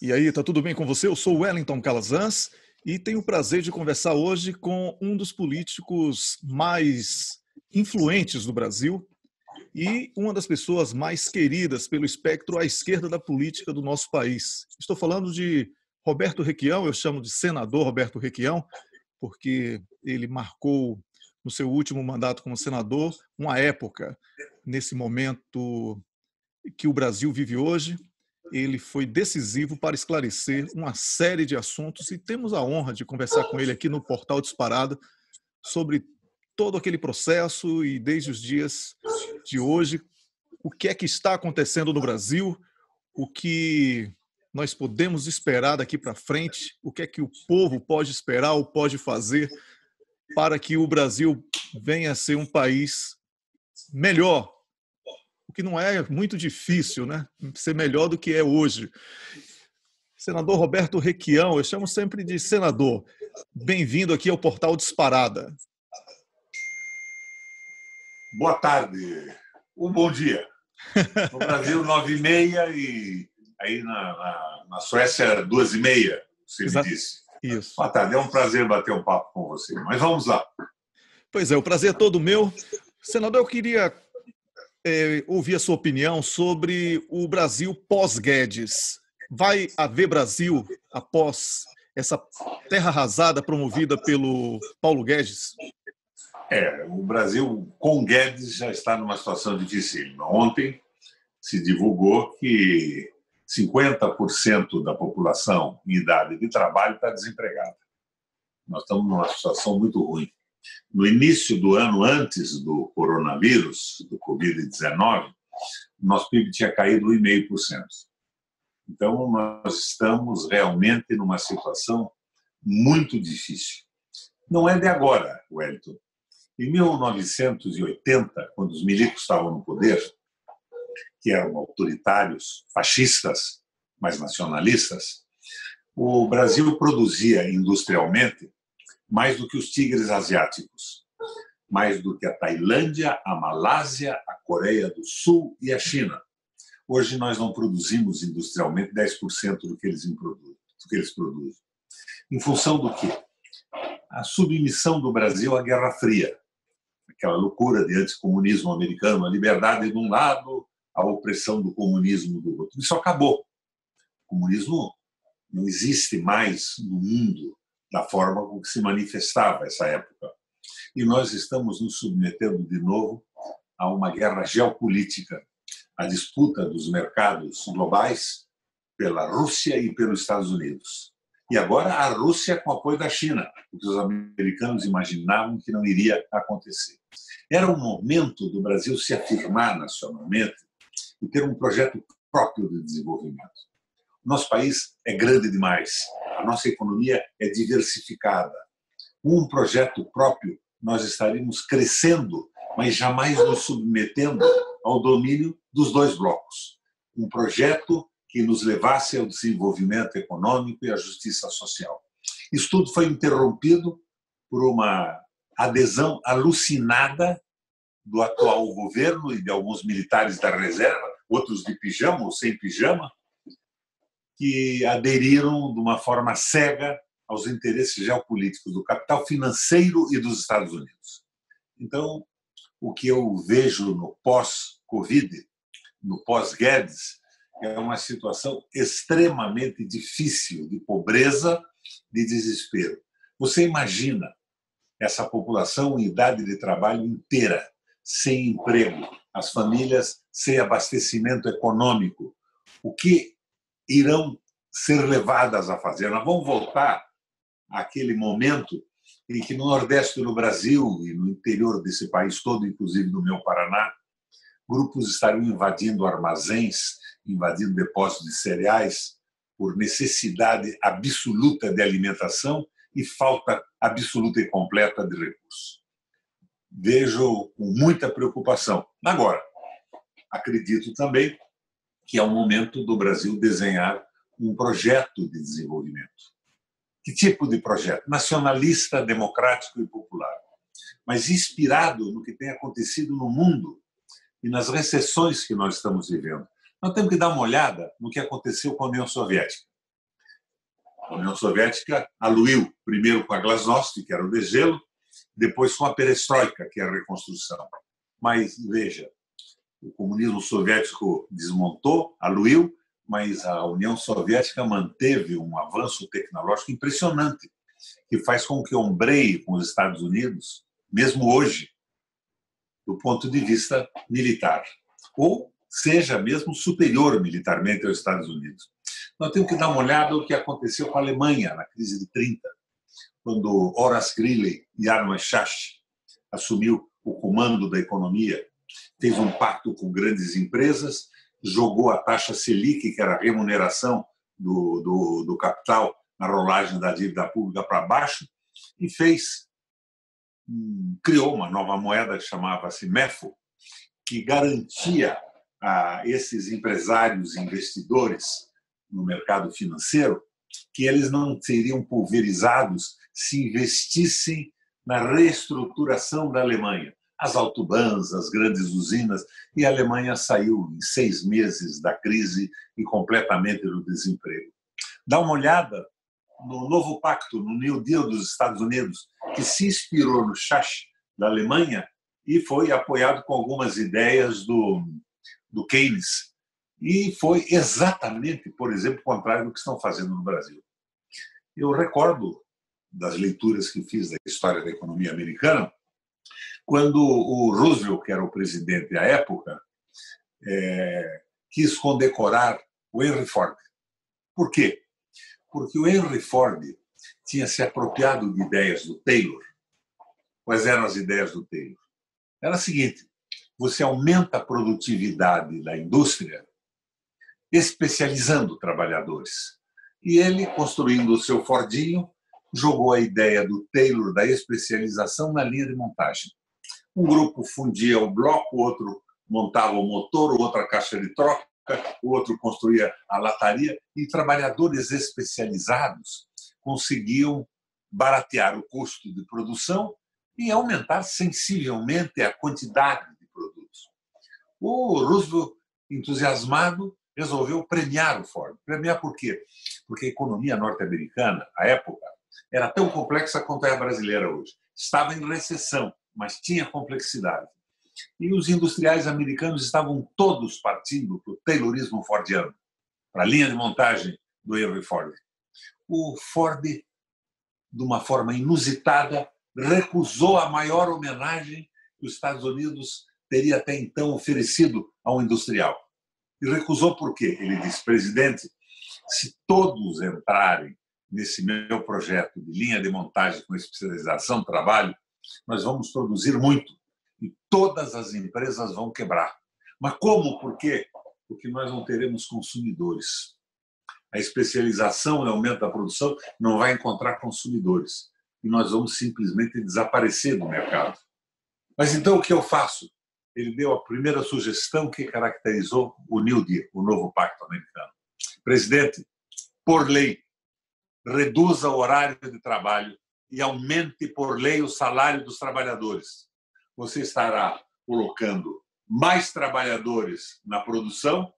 E aí, tá tudo bem com você? Eu sou o Wellington Calazans e tenho o prazer de conversar hoje com um dos políticos mais influentes do Brasil e uma das pessoas mais queridas pelo espectro à esquerda da política do nosso país. Estou falando de Roberto Requião, eu chamo de senador Roberto Requião, porque ele marcou no seu último mandato como senador uma época nesse momento que o Brasil vive hoje. Ele foi decisivo para esclarecer uma série de assuntos e temos a honra de conversar com ele aqui no Portal Disparado sobre todo aquele processo e desde os dias de hoje, o que é que está acontecendo no Brasil, o que nós podemos esperar daqui para frente, o que é que o povo pode esperar ou pode fazer para que o Brasil venha a ser um país melhor, o que não é muito difícil, né? Ser melhor do que é hoje. Senador Roberto Requião, eu chamo sempre de senador. Bem-vindo aqui ao Portal Disparada. Boa tarde, um bom dia. No Brasil, 9h30 e aí na Suécia, 2h30, você me disse. Isso. Boa tarde, é um prazer bater um papo com você, mas vamos lá. Pois é, o prazer é todo meu. Senador, eu queria ouvir a sua opinião sobre o Brasil pós-Guedes. Vai haver Brasil após essa terra arrasada promovida pelo Paulo Guedes? O Brasil com Guedes já está numa situação difícil. Ontem se divulgou que 50% da população em idade de trabalho está desempregada. Nós estamos numa situação muito ruim. No início do ano, antes do coronavírus, do Covid-19, nosso PIB tinha caído 1,5%. Então, nós estamos realmente numa situação muito difícil. Não é de agora, Wellington. Em 1980, quando os milicos estavam no poder, que eram autoritários, fascistas, mas nacionalistas, o Brasil produzia industrialmente mais do que os tigres asiáticos, mais do que a Tailândia, a Malásia, a Coreia do Sul e a China. Hoje nós não produzimos industrialmente 10% do que eles produzem. Em função do quê? A submissão do Brasil à Guerra Fria, aquela loucura de anticomunismo americano, a liberdade de um lado, a opressão do comunismo do outro. Isso acabou. O comunismo não existe mais no mundo da forma como se manifestava essa época. E nós estamos nos submetendo de novo a uma guerra geopolítica, a disputa dos mercados globais pela Rússia e pelos Estados Unidos. E agora a Rússia com apoio da China, o que os americanos imaginavam que não iria acontecer. Era o momento do Brasil se afirmar nacionalmente e ter um projeto próprio de desenvolvimento. Nosso país é grande demais, a nossa economia é diversificada. Com um projeto próprio, nós estaríamos crescendo, mas jamais nos submetendo ao domínio dos dois blocos. Um projeto que nos levasse ao desenvolvimento econômico e à justiça social. Isso tudo foi interrompido por uma adesão alucinada do atual governo e de alguns militares da reserva, outros de pijama ou sem pijama, que aderiram de uma forma cega aos interesses geopolíticos do capital financeiro e dos Estados Unidos. Então, o que eu vejo no pós-Covid, no pós-Guedes, é uma situação extremamente difícil de pobreza, de desespero. Você imagina essa população em idade de trabalho inteira, sem emprego, as famílias sem abastecimento econômico. O que irão ser levadas a fazer? Nós vamos voltar àquele momento em que no Nordeste do Brasil e no interior desse país todo, inclusive no meu Paraná, grupos estariam invadindo armazéns, invadindo depósitos de cereais por necessidade absoluta de alimentação e falta absoluta e completa de recursos. Vejo com muita preocupação. Agora, acredito também que é o momento do Brasil desenhar um projeto de desenvolvimento. Que tipo de projeto? Nacionalista, democrático e popular, mas inspirado no que tem acontecido no mundo e nas recessões que nós estamos vivendo. Nós temos que dar uma olhada no que aconteceu com a União Soviética. A União Soviética aluiu, primeiro com a glasnost, que era o degelo, depois com a perestroika, que é a reconstrução. Mas, veja, o comunismo soviético desmontou, aluiu, mas a União Soviética manteve um avanço tecnológico impressionante, que faz com que ombreie com os Estados Unidos, mesmo hoje, do ponto de vista militar, ou seja mesmo superior militarmente aos Estados Unidos. Nós temos que dar uma olhada no que aconteceu com a Alemanha na crise de 30, quando Horace Greeley e Arnold Schacht assumiu o comando da economia, fez um pacto com grandes empresas, jogou a taxa Selic, que era a remuneração do capital na rolagem da dívida pública, para baixo, e criou uma nova moeda que chamava-se MEFO, que garantia a esses empresários e investidores no mercado financeiro que eles não seriam pulverizados se investissem na reestruturação da Alemanha. As autobans, as grandes usinas, e a Alemanha saiu em 6 meses da crise e completamente do desemprego. Dá uma olhada no novo pacto, no New Deal dos Estados Unidos, que se inspirou no Schacht da Alemanha e foi apoiado com algumas ideias do Keynes. E foi exatamente, por exemplo, o contrário do que estão fazendo no Brasil. Eu recordo das leituras que fiz da história da economia americana, quando o Roosevelt, que era o presidente à época, quis condecorar o Henry Ford. Por quê? Porque o Henry Ford tinha se apropriado de ideias do Taylor. Quais eram as ideias do Taylor? Era o seguinte: você aumenta a produtividade da indústria especializando trabalhadores. E ele, construindo o seu Fordinho, jogou a ideia do Taylor da especialização na linha de montagem. Um grupo fundia o bloco, o outro montava o motor, o outro a caixa de troca, o outro construía a lataria, e trabalhadores especializados conseguiam baratear o custo de produção e aumentar sensivelmente a quantidade de produtos. O Roosevelt, entusiasmado, resolveu premiar o Ford. Premiar por quê? Porque a economia norte-americana, à época, era tão complexa quanto é a brasileira hoje. Estava em recessão, mas tinha complexidade. E os industriais americanos estavam todos partindo para o Taylorismo fordiano, para a linha de montagem do Henry Ford. O Ford, de uma forma inusitada, recusou a maior homenagem que os Estados Unidos teria até então oferecido a um industrial. E recusou por quê? Ele disse: presidente, se todos entrarem nesse meu projeto de linha de montagem com especialização de trabalho, nós vamos produzir muito e todas as empresas vão quebrar. Mas como? Por quê? Porque nós não teremos consumidores. A especialização e o aumento da produção não vai encontrar consumidores e nós vamos simplesmente desaparecer do mercado. Mas então o que eu faço? Ele deu a primeira sugestão que caracterizou o New Deal, o novo pacto americano. Presidente, por lei, reduza o horário de trabalho e aumente por lei o salário dos trabalhadores. Você estará colocando mais trabalhadores na produção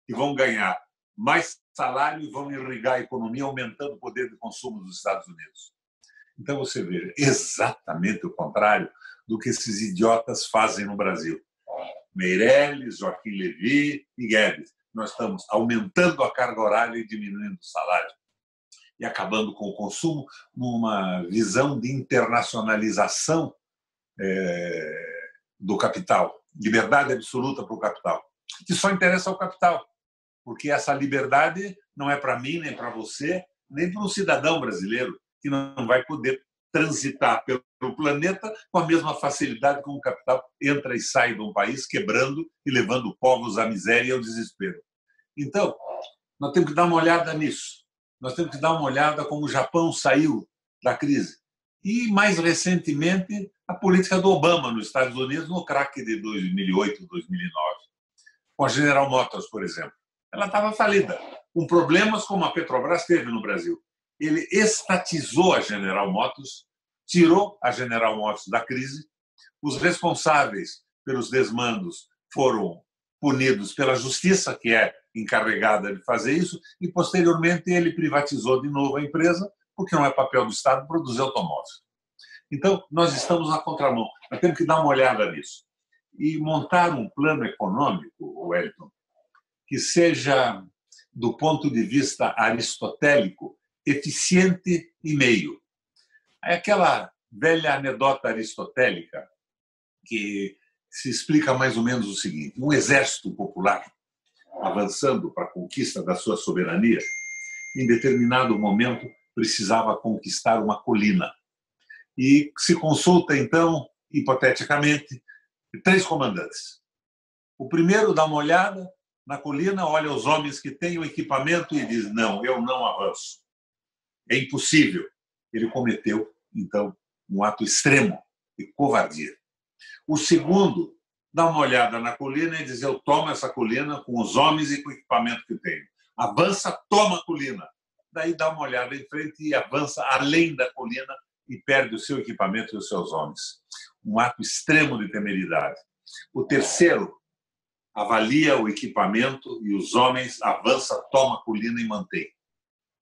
que vão ganhar mais salário e vão irrigar a economia, aumentando o poder de consumo dos Estados Unidos. Então você veja, exatamente o contrário do que esses idiotas fazem no Brasil. Meirelles, Joaquim Levy e Guedes. Nós estamos aumentando a carga horária e diminuindo o salário. E acabando com o consumo numa visão de internacionalização do capital. Liberdade absoluta para o capital. Que só interessa ao capital. Porque essa liberdade não é para mim, nem para você, nem para um cidadão brasileiro, que não vai poder transitar pelo planeta com a mesma facilidade como o capital entra e sai de um país, quebrando e levando povos à miséria e ao desespero. Então, nós temos que dar uma olhada nisso. Nós temos que dar uma olhada como o Japão saiu da crise. E, mais recentemente, a política do Obama nos Estados Unidos no craque de 2008, 2009. Com a General Motors, por exemplo. Ela estava falida, com problemas como a Petrobras teve no Brasil. Ele estatizou a General Motors, tirou a General Motors da crise, os responsáveis pelos desmandos foram punidos pela justiça, que é encarregada de fazer isso, e posteriormente ele privatizou de novo a empresa, porque não é papel do Estado produzir automóvel. Então, nós estamos na contramão, nós temos que dar uma olhada nisso. E montar um plano econômico, Wellington, que seja, do ponto de vista aristotélico, eficiente e meio. É aquela velha anedota aristotélica que se explica mais ou menos o seguinte: um exército popular avançando para a conquista da sua soberania, em determinado momento precisava conquistar uma colina. E se consulta, então, hipoteticamente, 3 comandantes. O primeiro dá uma olhada na colina, olha os homens que têm o equipamento e diz: não, eu não avanço. É impossível. Ele cometeu, então, um ato extremo de covardia. O segundo dá uma olhada na colina e diz: eu tomo essa colina com os homens e com o equipamento que tenho. Avança, toma a colina. Daí dá uma olhada em frente e avança além da colina e perde o seu equipamento e os seus homens. Um ato extremo de temeridade. O terceiro avalia o equipamento e os homens, avança, toma a colina e mantém.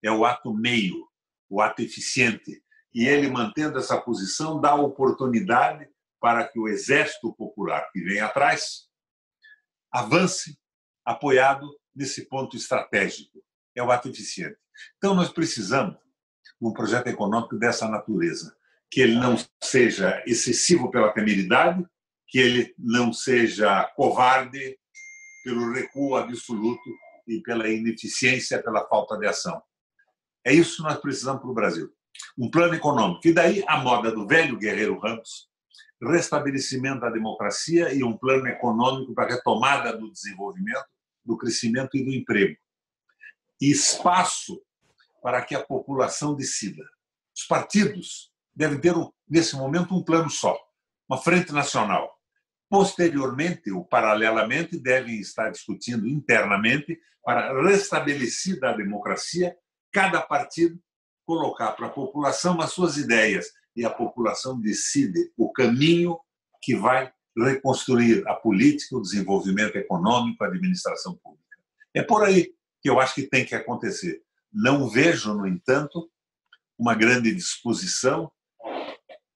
É o ato meio, o ato eficiente. E ele, mantendo essa posição, dá oportunidade para que o exército popular que vem atrás avance apoiado nesse ponto estratégico. É o ato eficiente. Então, nós precisamos de um projeto econômico dessa natureza, que ele não seja excessivo pela temeridade, que ele não seja covarde pelo recuo absoluto e pela ineficiência, pela falta de ação. É isso que nós precisamos para o Brasil. Um plano econômico. E daí a moda do velho Guerreiro Ramos, restabelecimento da democracia e um plano econômico para a retomada do desenvolvimento, do crescimento e do emprego. E espaço para que a população decida. Os partidos devem ter, nesse momento, um plano só, uma frente nacional. Posteriormente, ou paralelamente, devem estar discutindo internamente para, restabelecida a democracia, cada partido colocar para a população as suas ideias e a população decide o caminho que vai reconstruir a política, o desenvolvimento econômico, a administração pública. É por aí que eu acho que tem que acontecer. Não vejo, no entanto, uma grande disposição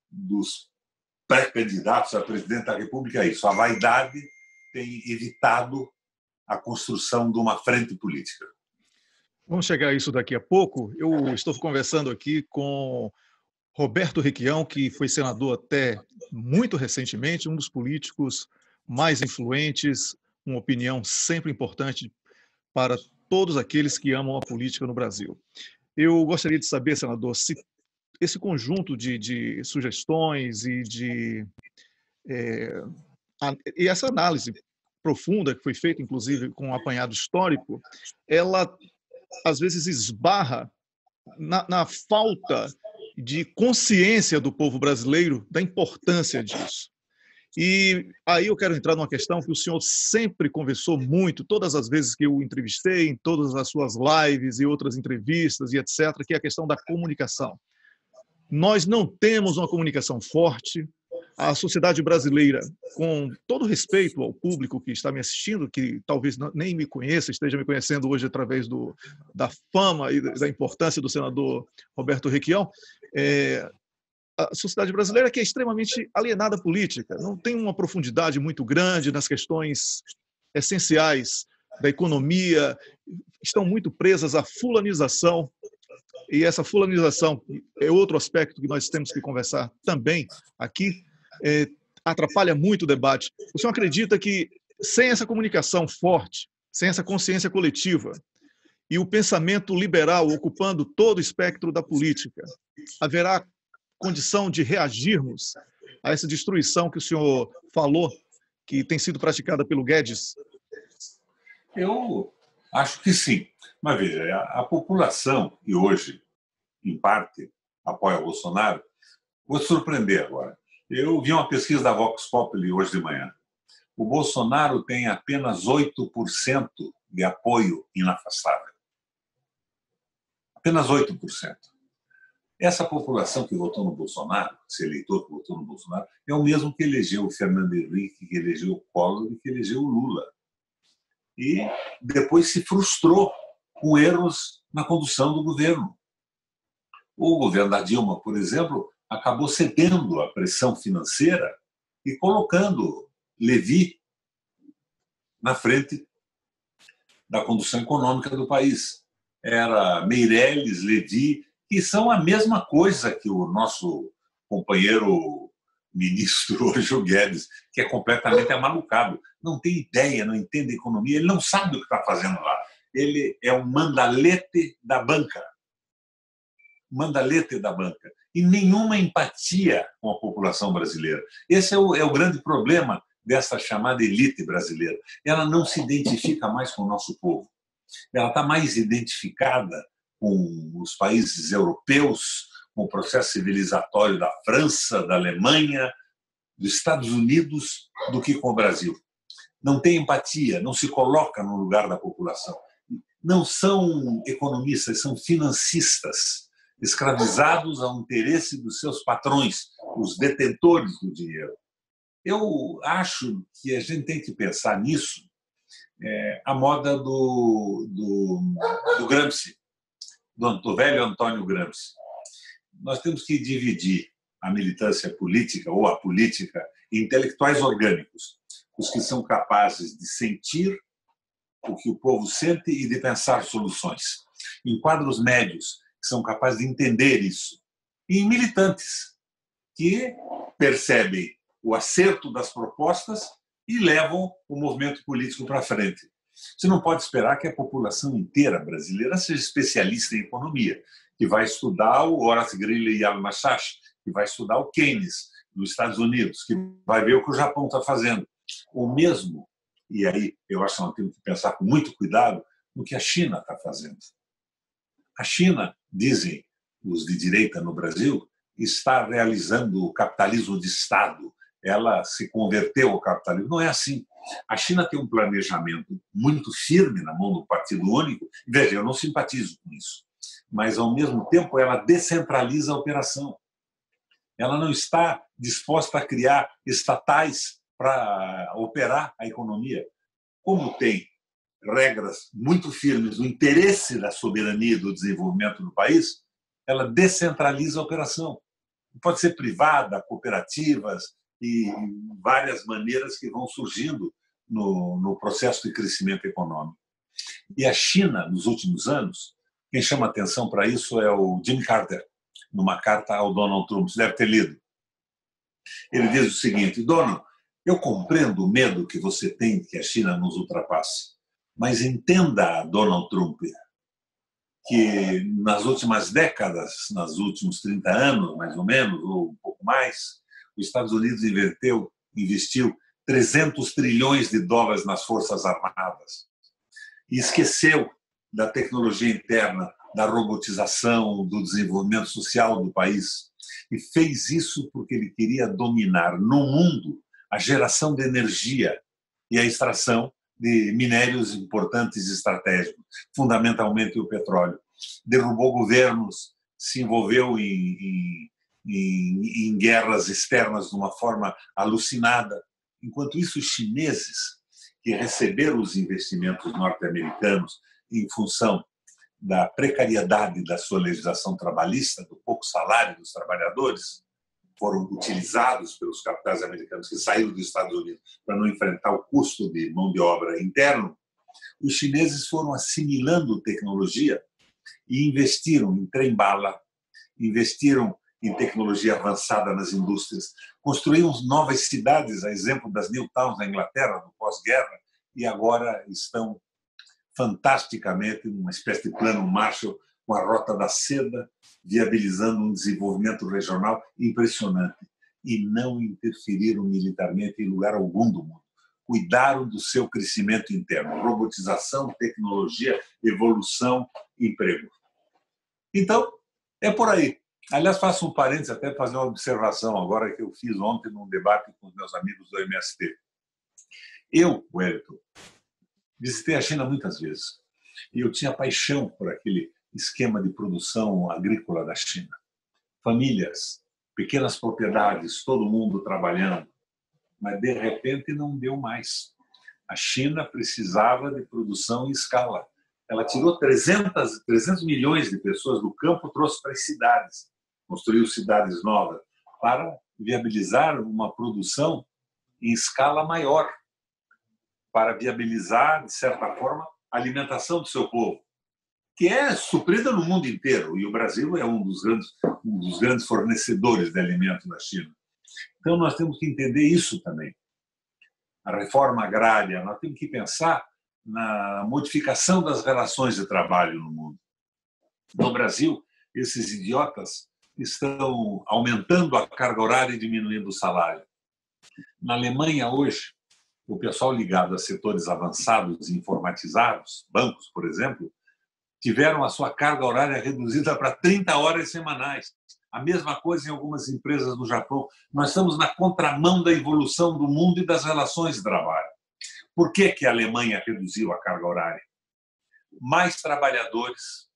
dos pré-candidatos a presidente da República a isso. A vaidade tem evitado a construção de uma frente política. Vamos chegar a isso daqui a pouco. Eu estou conversando aqui com Roberto Requião, que foi senador até muito recentemente, um dos políticos mais influentes, uma opinião sempre importante para todos aqueles que amam a política no Brasil. Eu gostaria de saber, senador, se esse conjunto de sugestões e essa análise profunda que foi feita, inclusive, com um apanhado histórico, ela às vezes esbarra na falta de consciência do povo brasileiro da importância disso. E aí eu quero entrar numa questão que o senhor sempre conversou muito, todas as vezes que eu o entrevistei, em todas as suas lives e outras entrevistas e etc., que é a questão da comunicação. Nós não temos uma comunicação forte. A sociedade brasileira, com todo respeito ao público que está me assistindo, que talvez nem me conheça, esteja me conhecendo hoje através da fama e da importância do senador Roberto Requião, a sociedade brasileira que é extremamente alienada à política, não tem uma profundidade muito grande nas questões essenciais da economia, estão muito presas à fulanização, e essa fulanização é outro aspecto que nós temos que conversar também aqui, atrapalha muito o debate. O senhor acredita que sem essa comunicação forte, sem essa consciência coletiva e o pensamento liberal ocupando todo o espectro da política, haverá condição de reagirmos a essa destruição que o senhor falou, que tem sido praticada pelo Guedes? Eu acho que sim. Mas veja, a população, e hoje, em parte, apoia o Bolsonaro. Vou te surpreender agora. Eu vi uma pesquisa da Vox Populi hoje de manhã. O Bolsonaro tem apenas 8% de apoio inafastável. Apenas 8%. Essa população que votou no Bolsonaro, esse eleitor que votou no Bolsonaro, é o mesmo que elegeu o Fernando Henrique, que elegeu o Collor e que elegeu o Lula. e depois se frustrou com erros na condução do governo. O governo da Dilma, por exemplo, acabou cedendo à pressão financeira e colocando Levi na frente da condução econômica do país. Era Meirelles, Levi, que são a mesma coisa que o nosso companheiro ministro hoje, o Guedes, que é completamente amalucado. Não tem ideia, não entende economia, ele não sabe o que está fazendo lá. Ele é um mandalete da banca. Mandalete da banca. E nenhuma empatia com a população brasileira. Esse é o grande problema dessa chamada elite brasileira. Ela não se identifica mais com o nosso povo. Ela está mais identificada com os países europeus, com o processo civilizatório da França, da Alemanha, dos Estados Unidos, do que com o Brasil. Não tem empatia, não se coloca no lugar da população. Não são economistas, são financistas, escravizados ao interesse dos seus patrões, os detentores do dinheiro. Eu acho que a gente tem que pensar nisso, a moda do Gramsci, do velho Antônio Gramsci. Nós temos que dividir a militância política ou a política em intelectuais orgânicos, os que são capazes de sentir o que o povo sente e de pensar soluções, em quadros médios, que são capazes de entender isso, e em militantes, que percebem o acerto das propostas e levam o movimento político para frente. Você não pode esperar que a população inteira brasileira seja especialista em economia, que vai estudar o Horace Greeley e Al-Mashach, que vai estudar o Keynes nos Estados Unidos, que vai ver o que o Japão está fazendo. O mesmo, e aí eu acho que nós temos que pensar com muito cuidado no que a China está fazendo. A China, dizem os de direita no Brasil, está realizando o capitalismo de Estado. Ela se converteu ao capitalismo. Não é assim. A China tem um planejamento muito firme na mão do Partido Único. Veja, eu não simpatizo com isso, mas, ao mesmo tempo, ela descentraliza a operação. Ela não está disposta a criar estatais para operar a economia. Como tem regras muito firmes no interesse da soberania e do desenvolvimento do país, ela descentraliza a operação. Pode ser privada, cooperativas e várias maneiras que vão surgindo no processo de crescimento econômico. E a China, nos últimos anos, quem chama atenção para isso é o Jimmy Carter, numa carta ao Donald Trump. Você deve ter lido. Ele diz o seguinte: Donald, eu compreendo o medo que você tem de que a China nos ultrapasse, mas entenda, Donald Trump, que nas últimas décadas, nos últimos 30 anos, mais ou menos, ou um pouco mais, os Estados Unidos investiu 300 trilhões de dólares nas Forças Armadas e esqueceu da tecnologia interna, da robotização, do desenvolvimento social do país. E fez isso porque ele queria dominar no mundo a geração de energia e a extração de minérios importantes e estratégicos, fundamentalmente o petróleo. Derrubou governos, se envolveu em guerras externas de uma forma alucinada. Enquanto isso, os chineses, que receberam os investimentos norte-americanos em função da precariedade da sua legislação trabalhista, do pouco salário dos trabalhadores, foram utilizados pelos capitais americanos que saíram dos Estados Unidos para não enfrentar o custo de mão de obra interno. Os chineses foram assimilando tecnologia e investiram em trem-bala, investiram em tecnologia avançada nas indústrias, construíram novas cidades, a exemplo das New Towns na Inglaterra, no pós-guerra, e agora estão fantasticamente numa espécie de plano Marshall, com a Rota da Seda, viabilizando um desenvolvimento regional impressionante. E não interferiram militarmente em lugar algum do mundo. Cuidaram do seu crescimento interno, robotização, tecnologia, evolução, emprego. Então, é por aí. Aliás, faço um parênteses até para fazer uma observação agora que eu fiz ontem num debate com os meus amigos do MST. Eu, Wellington, visitei a China muitas vezes e eu tinha paixão por aquele esquema de produção agrícola da China. Famílias, pequenas propriedades, todo mundo trabalhando, mas de repente não deu mais. A China precisava de produção em escala. Ela tirou 300 milhões de pessoas do campo, trouxe para as cidades, construiu cidades novas, para viabilizar uma produção em escala maior, para viabilizar, de certa forma, a alimentação do seu povo, que é suprida no mundo inteiro, e o Brasil é um dos grandes fornecedores de alimentos da China. Então, nós temos que entender isso também. A reforma agrária, nós temos que pensar na modificação das relações de trabalho no mundo. No Brasil, esses idiotas estão aumentando a carga horária e diminuindo o salário. Na Alemanha, hoje, o pessoal ligado a setores avançados e informatizados, bancos, por exemplo, tiveram a sua carga horária reduzida para 30 horas semanais. A mesma coisa em algumas empresas no Japão. Nós estamos na contramão da evolução do mundo e das relações de trabalho. Por que a Alemanha reduziu a carga horária? Mais trabalhadores,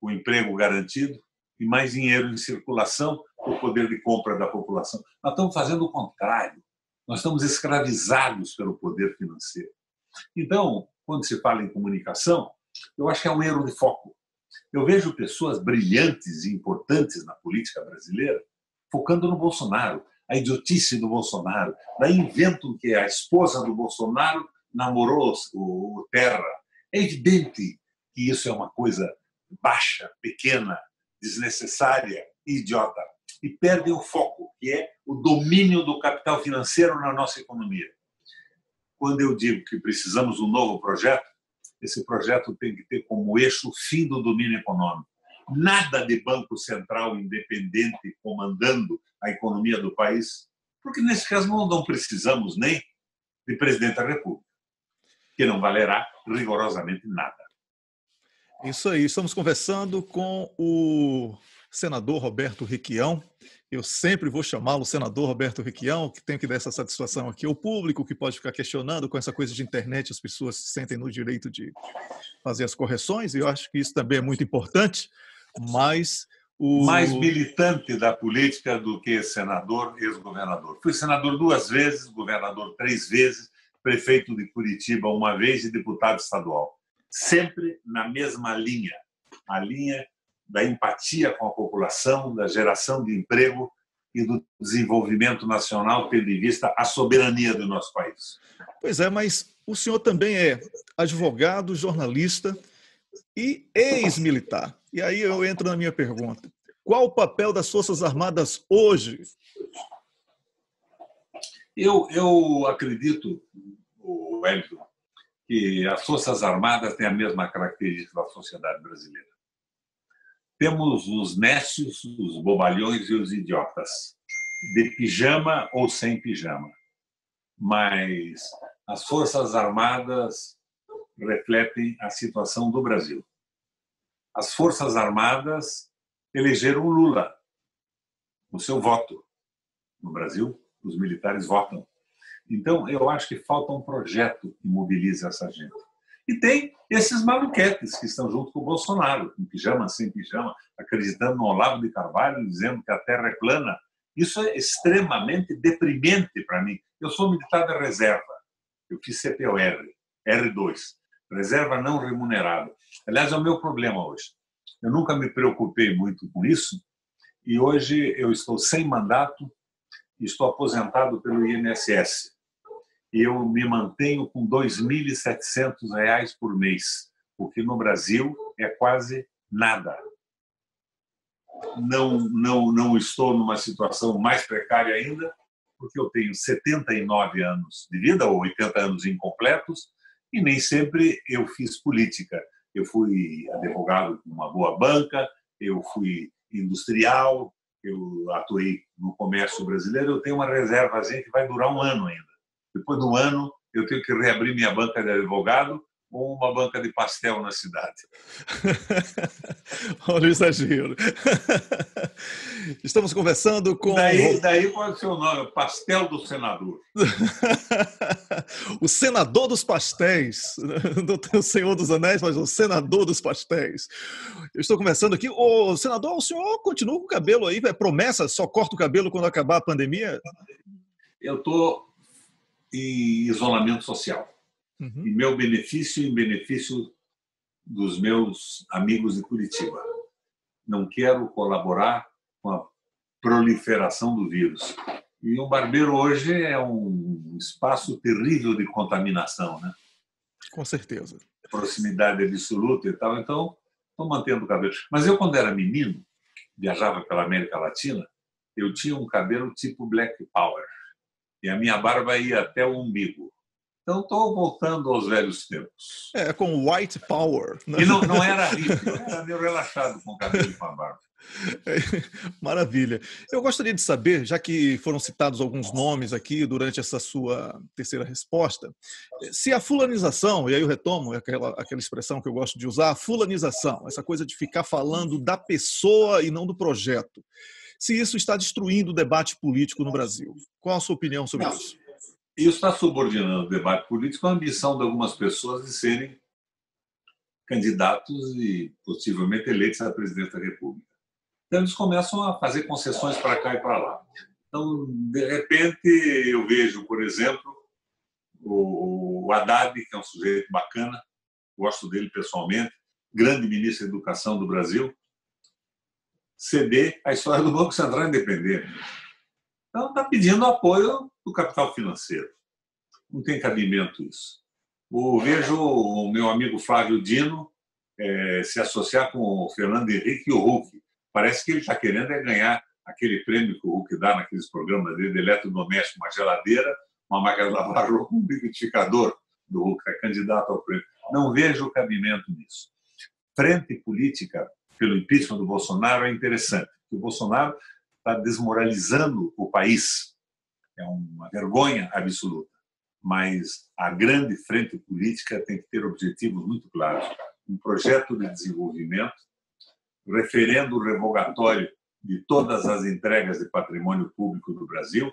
o emprego garantido e mais dinheiro em circulação, o poder de compra da população. Nós estamos fazendo o contrário. Nós estamos escravizados pelo poder financeiro. Então, quando se fala em comunicação, eu acho que é um erro de foco. Eu vejo pessoas brilhantes e importantes na política brasileira focando no Bolsonaro, a idiotice do Bolsonaro. Daí inventam que a esposa do Bolsonaro namorou o Terra. É evidente que isso é uma coisa baixa, pequena, desnecessária e idiota. E perdem o foco, que é o domínio do capital financeiro na nossa economia. Quando eu digo que precisamos de um novo projeto, esse projeto tem que ter como eixo o fim do domínio econômico. Nada de banco central independente comandando a economia do país, porque nesse caso não precisamos nem de presidente da República, que não valerá rigorosamente nada. Isso aí, estamos conversando com o senador Roberto Requião. Eu sempre vou chamá-lo senador Roberto Requião, que tenho que dar essa satisfação aqui ao público, que pode ficar questionando com essa coisa de internet, as pessoas se sentem no direito de fazer as correções, e eu acho que isso também é muito importante, mas mais militante da política do que senador, ex-governador. Fui senador 2 vezes, governador 3 vezes, prefeito de Curitiba 1 vez e deputado estadual. Sempre na mesma linha, a linha da empatia com a população, da geração de emprego e do desenvolvimento nacional, tendo em vista a soberania do nosso país. Pois é, mas o senhor também é advogado, jornalista e ex-militar. E aí eu entro na minha pergunta. Qual o papel das Forças Armadas hoje? Eu acredito, Wellington, que as Forças Armadas têm a mesma característica da sociedade brasileira. Temos os nécios, os bobalhões e os idiotas, de pijama ou sem pijama. Mas as Forças Armadas refletem a situação do Brasil. As Forças Armadas elegeram o Lula no seu voto. No Brasil, os militares votam. Então, eu acho que falta um projeto que mobilize essa gente. E tem esses maluquetes que estão junto com o Bolsonaro, com pijama, sem pijama, acreditando no Olavo de Carvalho, dizendo que a Terra é plana. Isso é extremamente deprimente para mim. Eu sou militar da reserva. Eu fiz CPOR, R2, reserva não remunerada. Aliás, é o meu problema hoje. Eu nunca me preocupei muito com isso e hoje eu estou sem mandato e estou aposentado pelo INSS. Eu me mantenho com R$ 2.700 por mês, o que no Brasil é quase nada. Não estou numa situação mais precária ainda, porque eu tenho 79 anos de vida, ou 80 anos incompletos, e nem sempre eu fiz política. Eu fui advogado com uma boa banca, eu fui industrial, eu atuei no comércio brasileiro, eu tenho uma reservazinha que vai durar 1 ano ainda. Depois de 1 ano, eu tenho que reabrir minha banca de advogado ou uma banca de pastel na cidade. Olha o exagero. Estamos conversando com... Daí qual é o seu nome? Pastel do Senador. O senador dos pastéis. Não o Senhor dos Anéis, mas o senador dos pastéis. Eu estou conversando aqui. Ô, senador, o senhor continua com o cabelo aí? É promessa? Só corta o cabelo quando acabar a pandemia? Eu estou e isolamento social. Uhum. Em meu benefício e em benefício dos meus amigos de Curitiba. Não quero colaborar com a proliferação do vírus. E o barbeiro hoje é um espaço terrível de contaminação, né? Com certeza. Proximidade absoluta e tal. Então, estou mantendo o cabelo. Mas eu, quando era menino, viajava pela América Latina, eu tinha um cabelo tipo Black Power. E a minha barba ia até o umbigo. Então, estou voltando aos velhos tempos. É, com white power. Né? E não era hippie, eu era meio relaxado com o cabelo e com a barba. Maravilha. Eu gostaria de saber, já que foram citados alguns nomes aqui durante essa sua terceira resposta, se a fulanização, e aí eu retomo aquela expressão que eu gosto de usar, a fulanização, essa coisa de ficar falando da pessoa e não do projeto, se isso está destruindo o debate político no Brasil. Qual a sua opinião sobre isso? Isso está subordinando o debate político à ambição de algumas pessoas de serem candidatos e possivelmente eleitos à presidência da República. Então, eles começam a fazer concessões para cá e para lá. Então, de repente, eu vejo, por exemplo, o Haddad, que é um sujeito bacana, gosto dele pessoalmente, grande ministro da Educação do Brasil, ceder a história do Banco Central independente. Então, está pedindo apoio do capital financeiro. Não tem cabimento isso. Eu vejo o meu amigo Flávio Dino se associar com o Fernando Henrique e o Huck. Parece que ele está querendo ganhar aquele prêmio que o Huck dá naqueles programas dele de eletrodoméstico, uma geladeira, uma máquina de lavar roupa, um liquidificador do Huck, é candidato ao prêmio. Não vejo cabimento nisso. Frente política pelo impeachment do Bolsonaro é interessante, porque o Bolsonaro está desmoralizando o país. É uma vergonha absoluta. Mas a grande frente política tem que ter objetivos muito claros. Um projeto de desenvolvimento, referendo revogatório de todas as entregas de patrimônio público do Brasil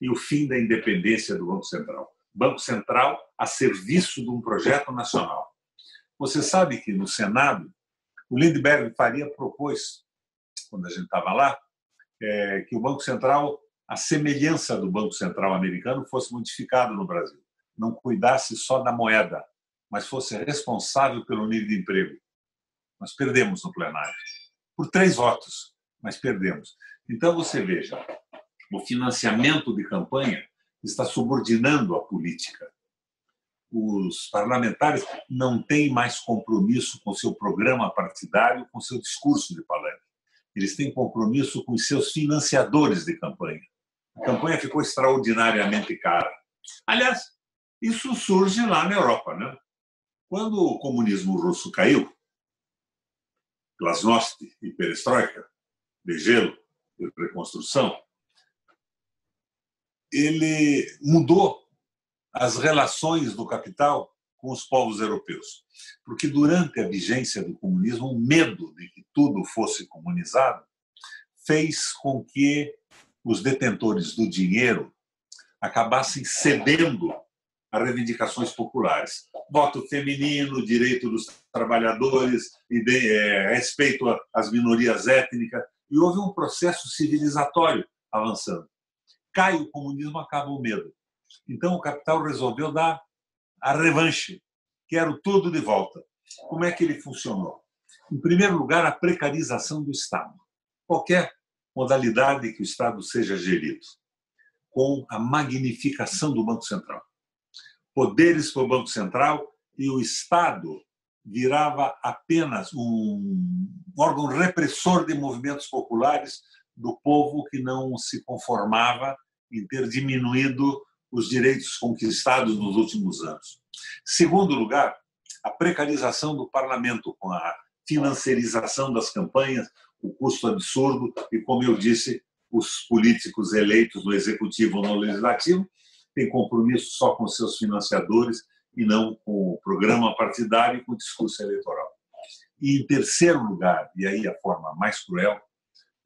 e o fim da independência do Banco Central. Banco Central a serviço de um projeto nacional. Você sabe que no Senado, o Lindbergh Faria propôs, quando a gente estava lá, que o Banco Central, a semelhança do Banco Central americano, fosse modificado no Brasil. Não cuidasse só da moeda, mas fosse responsável pelo nível de emprego. Nós perdemos no plenário. Por 3 votos, mas perdemos. Então, você veja, o financiamento de campanha está subordinando a política. Os parlamentares não têm mais compromisso com seu programa partidário, com seu discurso de palanque. Eles têm compromisso com os seus financiadores de campanha. A campanha ficou extraordinariamente cara. Aliás, isso surge lá na Europa, né? Quando o comunismo russo caiu, glasnost e perestroika, de gelo e reconstrução, ele mudou as relações do capital com os povos europeus. Porque durante a vigência do comunismo, o medo de que tudo fosse comunizado fez com que os detentores do dinheiro acabassem cedendo a reivindicações populares. Voto feminino, direito dos trabalhadores, respeito às minorias étnicas, e houve um processo civilizatório avançando. Cai o comunismo, acaba o medo. Então o capital resolveu dar a revanche, quero tudo de volta. Como é que ele funcionou? Em primeiro lugar, a precarização do Estado. Qualquer modalidade que o Estado seja gerido, com a magnificação do Banco Central. Poderes para o Banco Central e o Estado virava apenas um órgão repressor de movimentos populares do povo que não se conformava em ter diminuído os direitos conquistados nos últimos anos. Segundo lugar, a precarização do parlamento, com a financiarização das campanhas, o custo absurdo e, como eu disse, os políticos eleitos no executivo ou no legislativo têm compromisso só com seus financiadores e não com o programa partidário e com o discurso eleitoral. E, em terceiro lugar, e aí a forma mais cruel,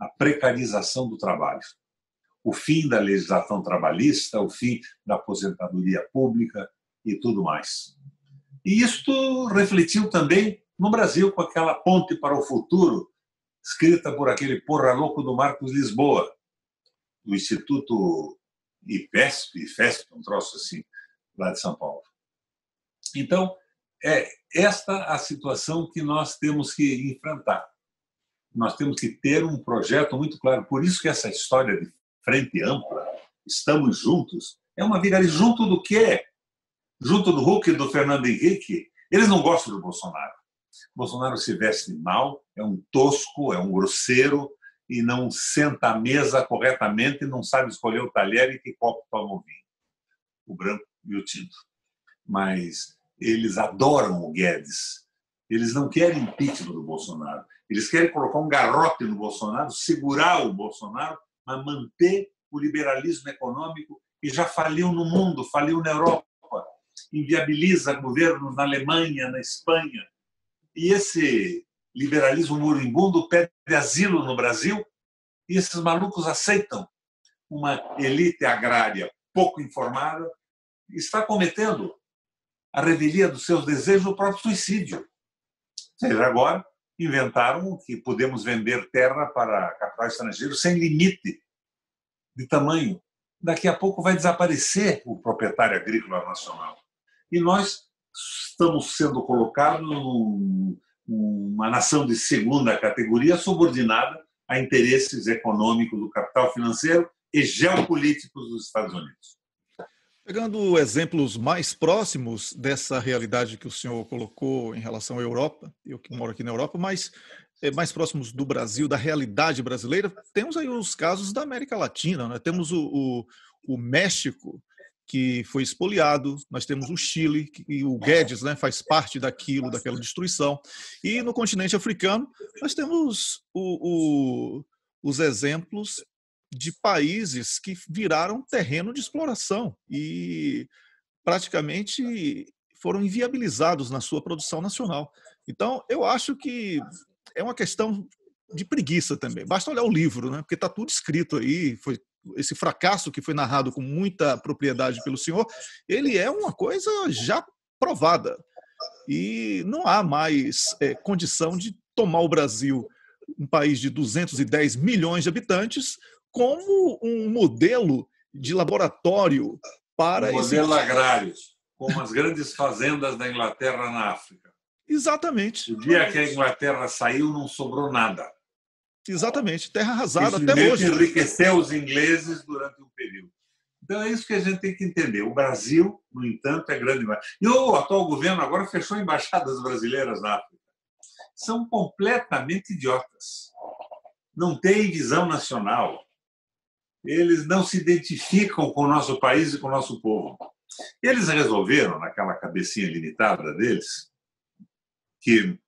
a precarização do trabalho. O fim da legislação trabalhista, o fim da aposentadoria pública e tudo mais. E isto refletiu também no Brasil, com aquela ponte para o futuro, escrita por aquele porra louco do Marcos Lisboa, do Instituto IFESP, um troço assim, lá de São Paulo. Então, é esta a situação que nós temos que enfrentar. Nós temos que ter um projeto muito claro. Por isso que essa história de frente ampla, estamos juntos, é uma vigaria. Junto do quê? Junto do Huck e do Fernando Henrique. Eles não gostam do Bolsonaro. O Bolsonaro se veste mal, é um tosco, é um grosseiro e não senta à mesa corretamente, não sabe escolher o talher e que copo toma o vinho. O branco e o tinto. Mas eles adoram o Guedes. Eles não querem impeachment do Bolsonaro. Eles querem colocar um garrote no Bolsonaro, segurar o Bolsonaro, mas manter o liberalismo econômico que já faliu no mundo, faliu na Europa, inviabiliza governos na Alemanha, na Espanha. E esse liberalismo moribundo pede asilo no Brasil e esses malucos aceitam. Uma elite agrária pouco informada está cometendo a revelia dos seus desejos, o próprio suicídio. Ou seja, agora inventaram que podemos vender terra para capital estrangeiro sem limite de tamanho. Daqui a pouco vai desaparecer o proprietário agrícola nacional. E nós estamos sendo colocados numa nação de segunda categoria subordinada a interesses econômicos do capital financeiro e geopolíticos dos Estados Unidos. Pegando exemplos mais próximos dessa realidade que o senhor colocou em relação à Europa, eu que moro aqui na Europa, mas mais próximos do Brasil, da realidade brasileira, temos aí os casos da América Latina, né? Temos o México, que foi expoliado, nós temos o Chile, e o Guedes, né, faz parte daquela destruição, e no continente africano nós temos os exemplos de países que viraram terreno de exploração e praticamente foram inviabilizados na sua produção nacional. Então, eu acho que é uma questão de preguiça também. Basta olhar o livro, né? Porque está tudo escrito aí. Esse fracasso que foi narrado com muita propriedade pelo senhor, ele é uma coisa já provada. E não há mais condição de tomar o Brasil, um país de 210 milhões de habitantes, como um modelo de laboratório para modelo agrário, como as grandes fazendas da Inglaterra na África. Exatamente. O dia que a Inglaterra saiu, não sobrou nada. Exatamente. Terra arrasada até hoje. Enriqueceu os ingleses durante um período. Então é isso que a gente tem que entender. O Brasil, no entanto, é grande. E o atual governo agora fechou embaixadas brasileiras na África. São completamente idiotas. Não têm visão nacional. Eles não se identificam com o nosso país e com o nosso povo. Eles resolveram, naquela cabecinha limitada deles, que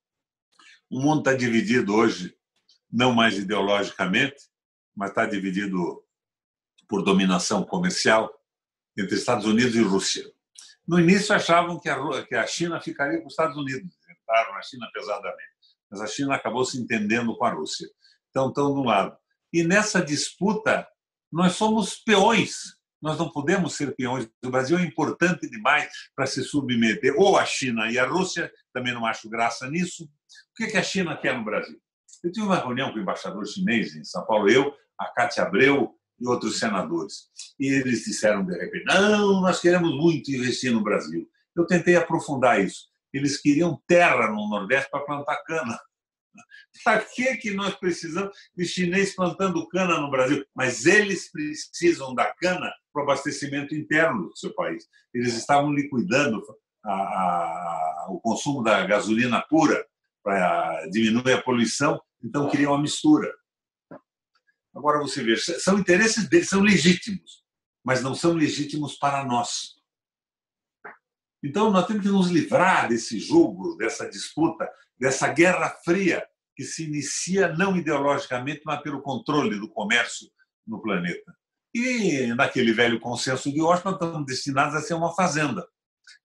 o mundo está dividido hoje, não mais ideologicamente, mas está dividido por dominação comercial entre Estados Unidos e Rússia. No início achavam que a China ficaria com os Estados Unidos, entraram na China pesadamente, mas a China acabou se entendendo com a Rússia. Então estão de um lado. E nessa disputa nós somos peões, nós não podemos ser peões. O Brasil é importante demais para se submeter ou a China e a Rússia, também não acho graça nisso. O que a China quer no Brasil? Eu tive uma reunião com o embaixador chinês em São Paulo, a Cátia Abreu e outros senadores. E eles disseram de repente, não, nós queremos muito investir no Brasil. Eu tentei aprofundar isso. Eles queriam terra no Nordeste para plantar cana. Para que nós precisamos de chinês plantando cana no Brasil? Mas eles precisam da cana para o abastecimento interno do seu país. Eles estavam liquidando o consumo da gasolina pura para diminuir a poluição, então queriam uma mistura. Agora você vê, são interesses deles, são legítimos, mas não são legítimos para nós. Então nós temos que nos livrar desse jogo, dessa disputa, dessa guerra fria que se inicia não ideologicamente, mas pelo controle do comércio no planeta. E naquele velho consenso de Washington, estamos destinados a ser uma fazenda.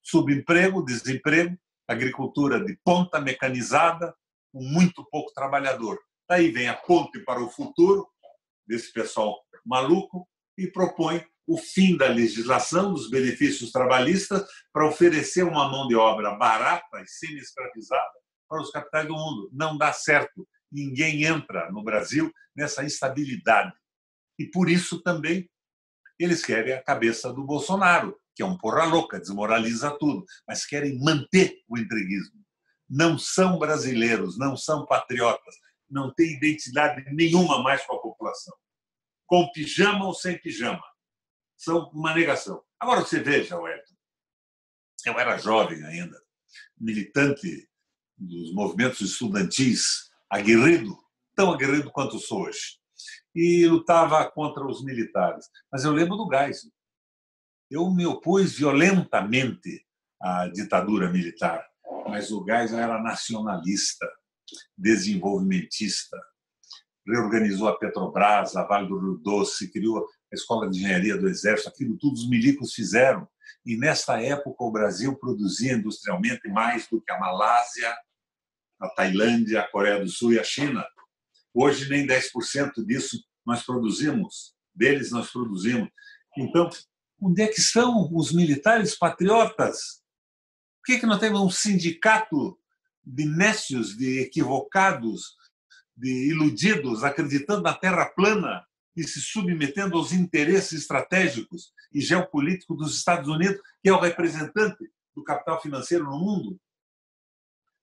Subemprego, desemprego, agricultura de ponta, mecanizada, com muito pouco trabalhador. Daí vem a ponte para o futuro desse pessoal maluco e propõe o fim da legislação dos benefícios trabalhistas para oferecer uma mão de obra barata e semi-escravizada para os capitais do mundo. Não dá certo. Ninguém entra no Brasil nessa instabilidade. E por isso também Eles querem a cabeça do Bolsonaro, que é um porra louca, desmoraliza tudo, mas querem manter o entreguismo. Não são brasileiros, não são patriotas, não têm identidade nenhuma mais com a população. Com pijama ou sem pijama. São uma negação. Agora você veja, Wellington, eu era jovem ainda, militante dos movimentos estudantis, aguerrido, tão aguerrido quanto sou hoje, e lutava contra os militares. Mas eu lembro do Geisel. Eu me opus violentamente à ditadura militar, mas o Geisel era nacionalista, desenvolvimentista, reorganizou a Petrobras, a Vale do Rio Doce, criou a Escola de Engenharia do Exército, aquilo tudo os milicos fizeram. E, nesta época, o Brasil produzia industrialmente mais do que a Malásia, a Tailândia, a Coreia do Sul e a China. Hoje, nem 10% disso nós produzimos, deles nós produzimos. Então, onde é que estão os militares patriotas? Por que nós temos um sindicato de nécios, de equivocados, de iludidos, acreditando na terra plana e se submetendo aos interesses estratégicos e geopolíticos dos Estados Unidos, que é o representante do capital financeiro no mundo,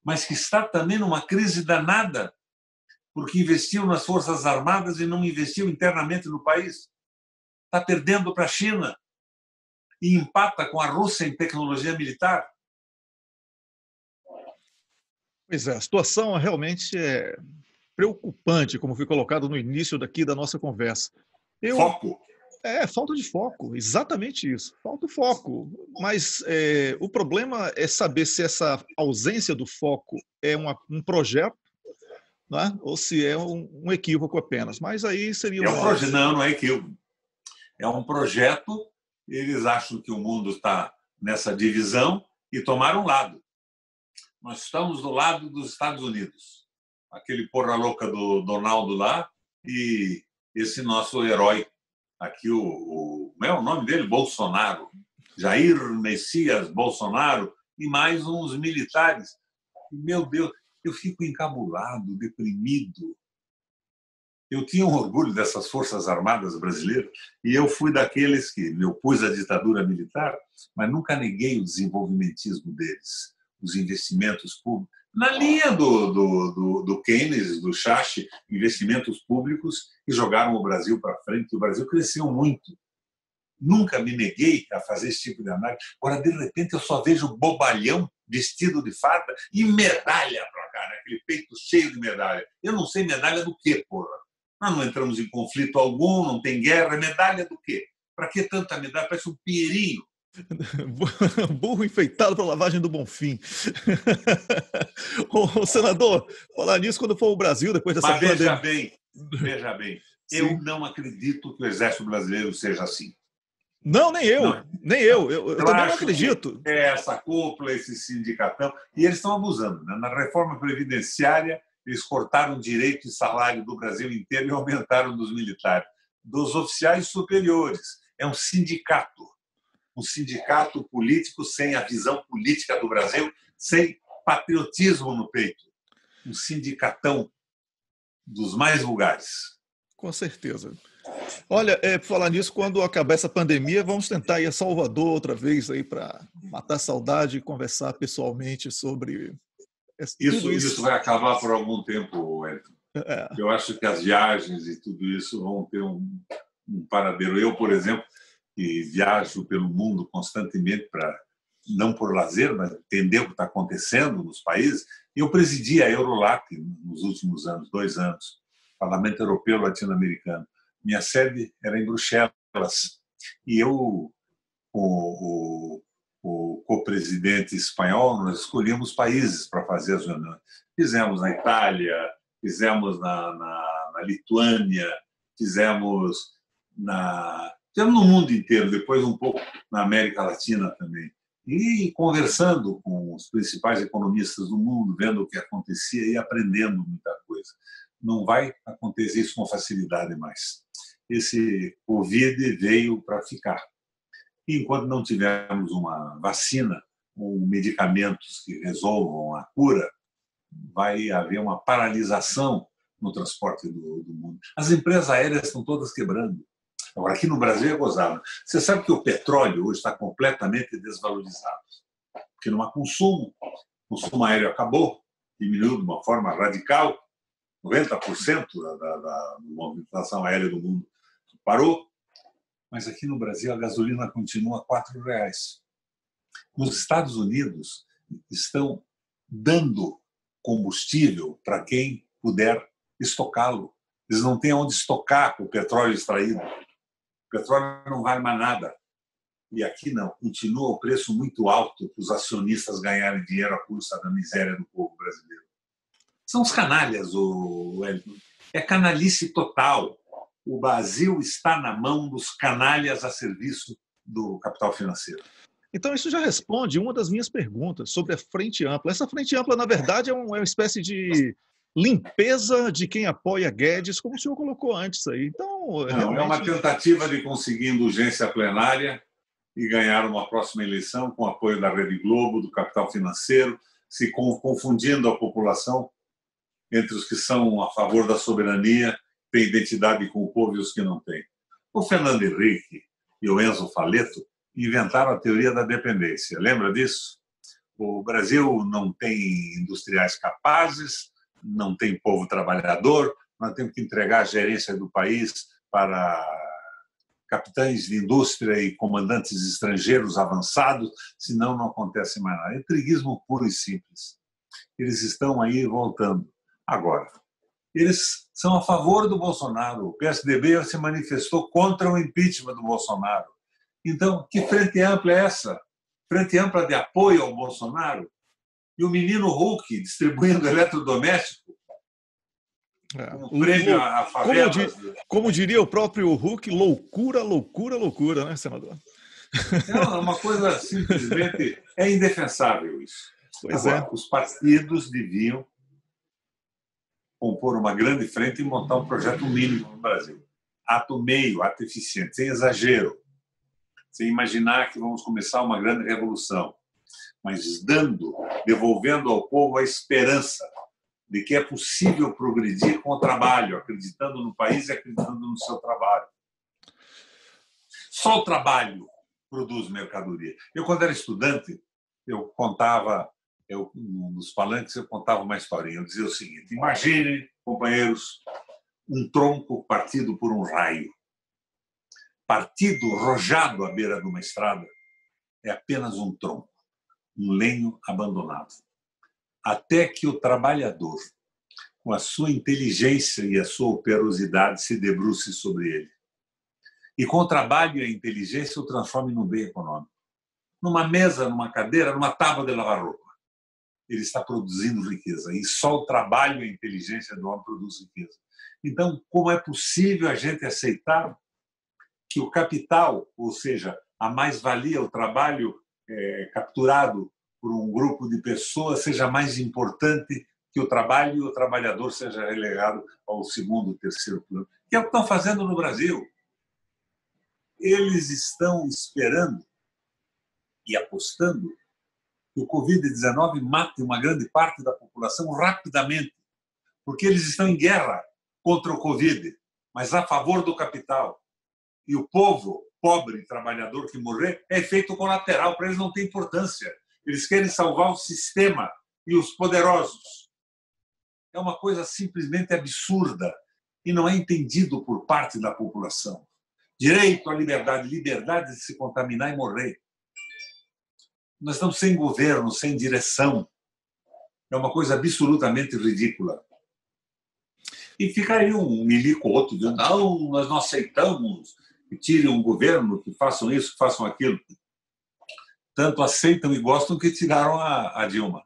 mas que está também numa crise danada, porque investiu nas Forças Armadas e não investiu internamente no país. Está perdendo para a China e empata com a Rússia em tecnologia militar. Pois é, a situação realmente é preocupante, como foi colocado no início daqui da nossa conversa. Foco. Falta de foco, exatamente isso, falta o foco. Mas o problema é saber se essa ausência do foco é um projeto, né? Ou se é um equívoco apenas. Mas aí seria Não é equívoco. É um projeto, eles acham que o mundo está nessa divisão e tomaram um lado. Nós estamos do lado dos Estados Unidos. Aquele porra louca do Donaldo lá e esse nosso herói aqui, como é o nome dele? Bolsonaro. Jair Messias Bolsonaro e mais uns militares. Meu Deus, eu fico encabulado, deprimido. Eu tinha um orgulho dessas Forças Armadas brasileiras e eu fui daqueles que me opus à ditadura militar, mas nunca neguei o desenvolvimentismo deles, os investimentos públicos. Na linha do Keynes, do Schacht, investimentos públicos que jogaram o Brasil para frente. O Brasil cresceu muito. Nunca me neguei a fazer esse tipo de análise. Agora, de repente, eu só vejo bobalhão vestido de farda e medalha para cá, né? Aquele peito cheio de medalha. Eu não sei medalha do quê, porra? Nós não entramos em conflito algum, não tem guerra. Medalha do quê? Para que tanta medalha? Parece um pinheirinho. Burro enfeitado para lavagem do Bonfim. O senador, falar nisso quando for o Brasil, depois dessa pandemia. Veja bem, eu não acredito que o Exército Brasileiro seja assim. Não, nem eu. Não. Nem eu. Eu também não acredito. Essa cúpula, esse sindicatão, e eles estão abusando. Né? Na reforma previdenciária, eles cortaram o direito e salário do Brasil inteiro e aumentaram dos militares, dos oficiais superiores. É um sindicato político sem a visão política do Brasil, sem patriotismo no peito. Um sindicatão dos mais vulgares. Com certeza. Olha, por falar nisso, quando acabar essa pandemia, vamos tentar ir a Salvador outra vez aí para matar a saudade e conversar pessoalmente sobre tudo isso. Isso vai acabar por algum tempo, Wellington. Eu acho que as viagens e tudo isso vão ter um paradeiro. Eu, por exemplo, que viajo pelo mundo constantemente para não por lazer, mas entender o que está acontecendo nos países. Eu presidi a Eurolat nos últimos anos, 2 anos, Parlamento Europeu Latino-Americano. Minha sede era em Bruxelas e eu, o co-presidente espanhol, nós escolhemos países para fazer as reuniões. Fizemos na Itália, fizemos na Lituânia, fizemos no mundo inteiro, depois um pouco na América Latina também. E conversando com os principais economistas do mundo, vendo o que acontecia e aprendendo muita coisa. Não vai acontecer isso com facilidade mais. Esse Covid veio para ficar. E enquanto não tivermos uma vacina ou medicamentos que resolvam a cura, vai haver uma paralisação no transporte do mundo. As empresas aéreas estão todas quebrando. Agora, aqui no Brasil é gozado. Você sabe que o petróleo hoje está completamente desvalorizado, porque não há consumo. O consumo aéreo acabou, diminuiu de uma forma radical, 90% da movimentação aérea do mundo parou, mas aqui no Brasil a gasolina continua a R$ 4. Nos Estados Unidos estão dando combustível para quem puder estocá-lo. Eles não têm onde estocar o petróleo extraído. O petróleo não vale mais nada. E aqui não, continua o preço muito alto para os acionistas ganharem dinheiro à custa da miséria do povo brasileiro. São os canalhas, o Wellington. É canalice total. O Brasil está na mão dos canalhas a serviço do capital financeiro. Então, isso já responde uma das minhas perguntas sobre a Frente Ampla. Essa Frente Ampla, na verdade, é uma espécie de limpeza de quem apoia Guedes, como o senhor colocou antes aí. Então, não, realmente... é uma tentativa de conseguir indulgência plenária e ganhar uma próxima eleição com apoio da Rede Globo, do capital financeiro, se confundindo a população entre os que são a favor da soberania, têm identidade com o povo e os que não têm. O Fernando Henrique e o Enzo Faleto inventaram a teoria da dependência. Lembra disso? O Brasil não tem industriais capazes, não tem povo trabalhador, nós temos que entregar a gerência do país para capitães de indústria e comandantes estrangeiros avançados, senão não acontece mais nada. É triguismo puro e simples. Eles estão aí voltando. Agora, eles são a favor do Bolsonaro. O PSDB se manifestou contra o impeachment do Bolsonaro. Então, que frente ampla é essa? Frente ampla de apoio ao Bolsonaro? E o menino Hulk distribuindo eletrodoméstico? Um prêmio a favelas. Como diria o próprio Hulk, loucura, loucura, loucura, né, senador? Não, é uma coisa simplesmente... É indefensável isso. Pois Agora, os partidos deviam compor uma grande frente e montar um projeto mínimo no Brasil. Ato meio, ato eficiente, sem exagero. Sem imaginar que vamos começar uma grande revolução, mas devolvendo ao povo a esperança de que é possível progredir com o trabalho, acreditando no país e acreditando no seu trabalho. Só o trabalho produz mercadoria. Eu, quando era estudante, nos palanques, eu contava uma historinha. Eu dizia o seguinte: imagine, companheiros, um tronco partido por um raio. Partido, rojado à beira de uma estrada, é apenas um tronco, um lenho abandonado. Até que o trabalhador, com a sua inteligência e a sua operosidade, se debruce sobre ele. E com o trabalho e a inteligência o transforme num bem econômico. Numa mesa, numa cadeira, numa tábua de lavar roupa. Ele está produzindo riqueza. E só o trabalho e a inteligência do homem produz riqueza. Então, como é possível a gente aceitar que o capital, ou seja, a mais-valia, o trabalho capturado por um grupo de pessoas, seja mais importante que o trabalho e o trabalhador seja relegado ao segundo, terceiro plano? Que é o que estão fazendo no Brasil. Eles estão esperando e apostando que o Covid-19 mate uma grande parte da população rapidamente, porque eles estão em guerra contra o Covid, mas a favor do capital. E o povo pobre e trabalhador que morrer é efeito colateral, para eles não tem importância. Eles querem salvar o sistema e os poderosos. É uma coisa simplesmente absurda e não é entendido por parte da população. Direito à liberdade, liberdade de se contaminar e morrer. Nós estamos sem governo, sem direção. É uma coisa absolutamente ridícula. E fica aí um milico ou outro dizendo: não, nós não aceitamos que tirem um governo, que façam isso, que façam aquilo. Tanto aceitam e gostam que tiraram a Dilma.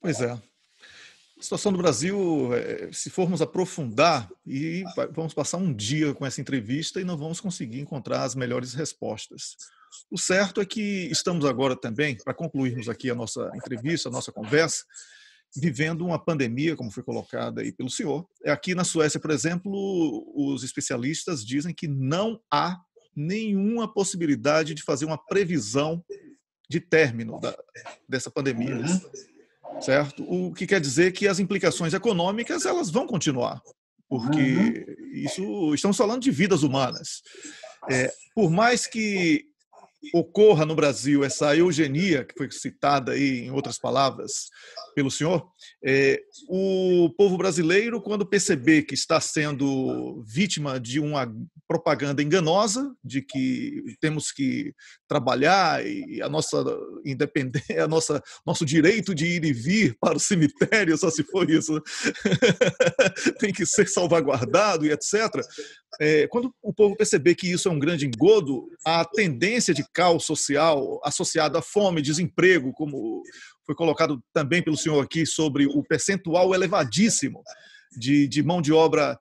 Pois é. A situação do Brasil, se formos aprofundar, e vamos passar um dia com essa entrevista e não vamos conseguir encontrar as melhores respostas. O certo é que estamos agora também, para concluirmos aqui a nossa entrevista, a nossa conversa, vivendo uma pandemia, como foi colocada aí pelo senhor. Aqui na Suécia, por exemplo, os especialistas dizem que não há nenhuma possibilidade de fazer uma previsão de término dessa pandemia. Certo? O que quer dizer que as implicações econômicas elas vão continuar. porque estamos falando de vidas humanas. Por mais que ocorra no Brasil essa eugenia, que foi citada aí em outras palavras pelo senhor, o povo brasileiro, quando perceber que está sendo vítima de uma propaganda enganosa, de que temos que trabalhar e a nossa independência, nosso direito de ir e vir para o cemitério, só se for isso, tem que ser salvaguardado e etc. Quando o povo perceber que isso é um grande engodo, a tendência de caos social associada à fome, desemprego, como foi colocado também pelo senhor aqui, sobre o percentual elevadíssimo de mão de obra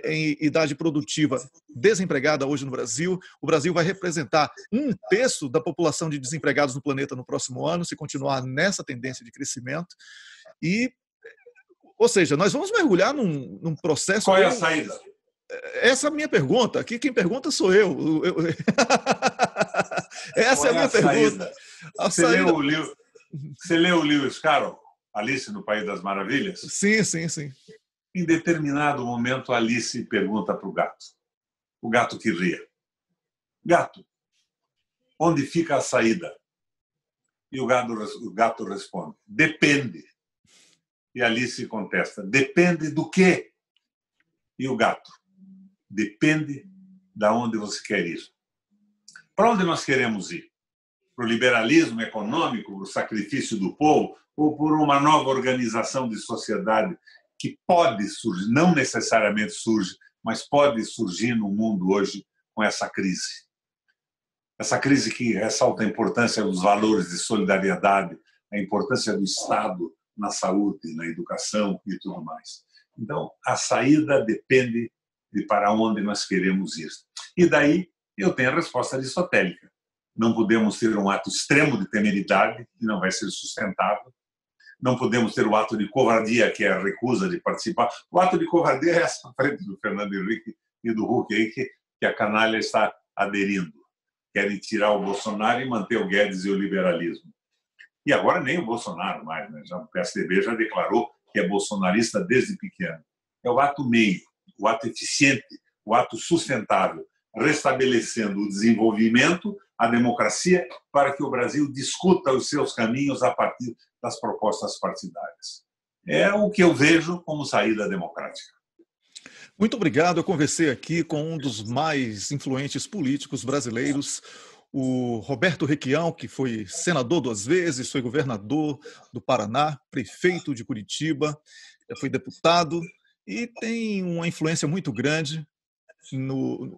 em idade produtiva desempregada hoje no Brasil. O Brasil vai representar 1/3 da população de desempregados no planeta no próximo ano, se continuar nessa tendência de crescimento. Ou seja, nós vamos mergulhar num processo... Qual é a saída? Essa é a minha pergunta. Aqui quem pergunta sou eu. Essa é a minha pergunta. Você leu o Lewis Carroll, Alice no País das Maravilhas? Sim, sim, sim. Em determinado momento, Alice pergunta para o gato que ria: gato, onde fica a saída? E o gato responde: depende. E Alice contesta: depende do quê? E o gato: depende de onde você quer ir. Para onde nós queremos ir? Para o liberalismo econômico, para o sacrifício do povo, ou por uma nova organização de sociedade que pode surgir, não necessariamente surge, mas pode surgir no mundo hoje com essa crise. Essa crise que ressalta a importância dos valores de solidariedade, a importância do Estado na saúde, na educação e tudo mais. Então, a saída depende de para onde nós queremos ir. E daí eu tenho a resposta aristotélica. Não podemos ter um ato extremo de temeridade, que não vai ser sustentável. Não podemos ter o ato de covardia, que é a recusa de participar. O ato de covardia é essa frente do Fernando Henrique e do Huck aí, que a canalha está aderindo. Querem tirar o Bolsonaro e manter o Guedes e o liberalismo. E agora nem o Bolsonaro mais, né? O PSDB já declarou que é bolsonarista desde pequeno. É o ato meio, o ato eficiente, o ato sustentável, restabelecendo o desenvolvimento, a democracia, para que o Brasil discuta os seus caminhos a partir das propostas partidárias. É o que eu vejo como saída democrática. Muito obrigado. Eu conversei aqui com um dos mais influentes políticos brasileiros, o Roberto Requião, que foi senador 2 vezes, foi governador do Paraná, prefeito de Curitiba, foi deputado e tem uma influência muito grande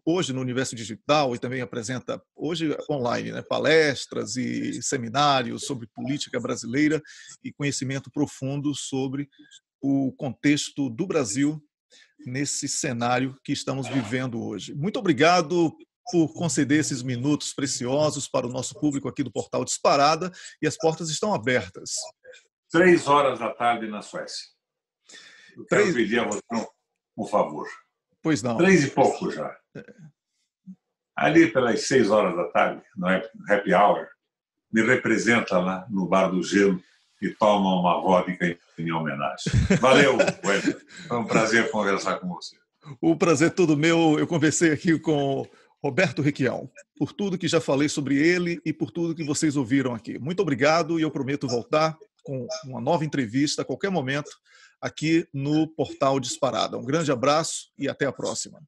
hoje no universo digital, e também apresenta hoje online, né, palestras e seminários sobre política brasileira e conhecimento profundo sobre o contexto do Brasil nesse cenário que estamos vivendo hoje. Muito obrigado por conceder esses minutos preciosos para o nosso público aqui do Portal Disparada, e as portas estão abertas. 3 horas da tarde na Suécia. Eu quero pedir a você um favor. Pois não. 3 e pouco já. Ali pelas 6 horas da tarde, no happy hour, me representa lá no Bar do Gelo e toma uma vodka em minha homenagem. Valeu, Wesley. Foi um prazer conversar com você. O prazer é todo meu. Eu conversei aqui com Roberto Requião, por tudo que já falei sobre ele e por tudo que vocês ouviram aqui. Muito obrigado, e eu prometo voltar com uma nova entrevista a qualquer momento aqui no Portal Disparada. Um grande abraço e até a próxima.